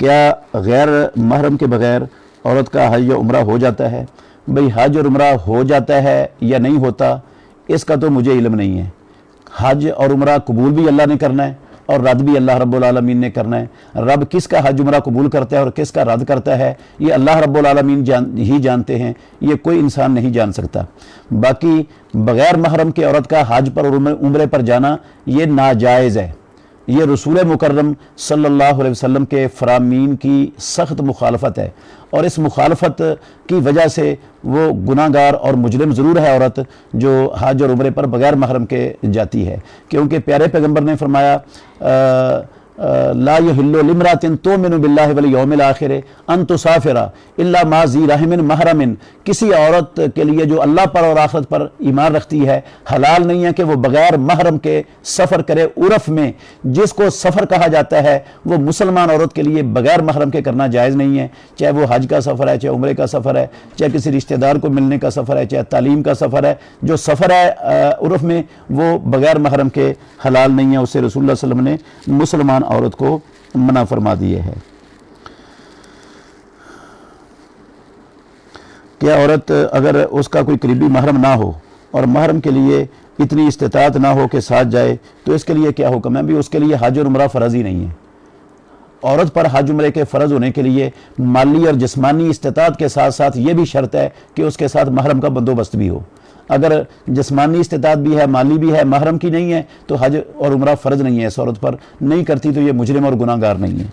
کیا غیر محرم کے بغیر عورت کا حج یا عمرہ ہو جاتا ہے؟ بھئی حج اور عمرہ ہو جاتا ہے یا نہیں ہوتا اس کا تو مجھے علم نہیں ہے۔ حج اور عمرہ قبول بھی اللہ نے کرنا ہے اور رد بھی اللہ رب العالمین نے کرنا ہے۔ رب کس کا حج عمرہ قبول کرتا ہے اور کس کا رد کرتا ہے یہ اللہ رب العالمین ہی جانتے ہیں، یہ کوئی انسان نہیں جان سکتا۔ باقی بغیر محرم کے عورت کا حج پر اور عمرے پر جانا یہ ناجائز ہے، یہ رسول مکرم صلی اللہ علیہ وسلم کے فرامین کی سخت مخالفت ہے، اور اس مخالفت کی وجہ سے وہ گناہ گار اور مجرم ضرور ہے عورت جو حج اور عمرے پر بغیر محرم کے جاتی ہے، کیونکہ پیارے پیغمبر نے فرمایا لا یحل لامرأۃ تؤمن باللہ والیوم الآخر ان تسافر الا مع ذی رحم محرم، کسی عورت کے لیے جو اللہ پر اور آخرت پر ایمان رکھتی ہے حلال نہیں ہے کہ وہ بغیر محرم کے سفر کرے۔ عرف میں جس کو سفر کہا جاتا ہے وہ مسلمان عورت کے لیے بغیر محرم کے کرنا جائز نہیں ہے، چاہے وہ حج کا سفر ہے، چاہے عمرے کا سفر ہے، چاہے کسی رشتہ دار کو ملنے کا سفر ہے، چاہے تعلیم کا سفر ہے، جو سفر ہے عرف میں وہ بغیر محرم کے حلال نہیں ہے، اسے رسول اللہ صلی اللہ علیہ وسلم نے مسلمان عورت کو منع فرما دیے ہے۔ کیا عورت اگر اس کا کوئی قریبی محرم نہ ہو اور محرم کے لیے اتنی استطاعت نہ ہو کہ ساتھ جائے تو اس کے لیے کیا حکم ہے؟ بھی اس کے لیے حج اور عمرہ فرض ہی نہیں ہے۔ عورت پر حج عمرے کے فرض ہونے کے لیے مالی اور جسمانی استطاعت کے ساتھ ساتھ یہ بھی شرط ہے کہ اس کے ساتھ محرم کا بندوبست بھی ہو۔ اگر جسمانی استطاعت بھی ہے، مالی بھی ہے، محرم کی نہیں ہے تو حج اور عمرہ فرض نہیں ہے، اس عورت پر نہیں کرتی تو یہ مجرم اور گناہ گار نہیں ہے۔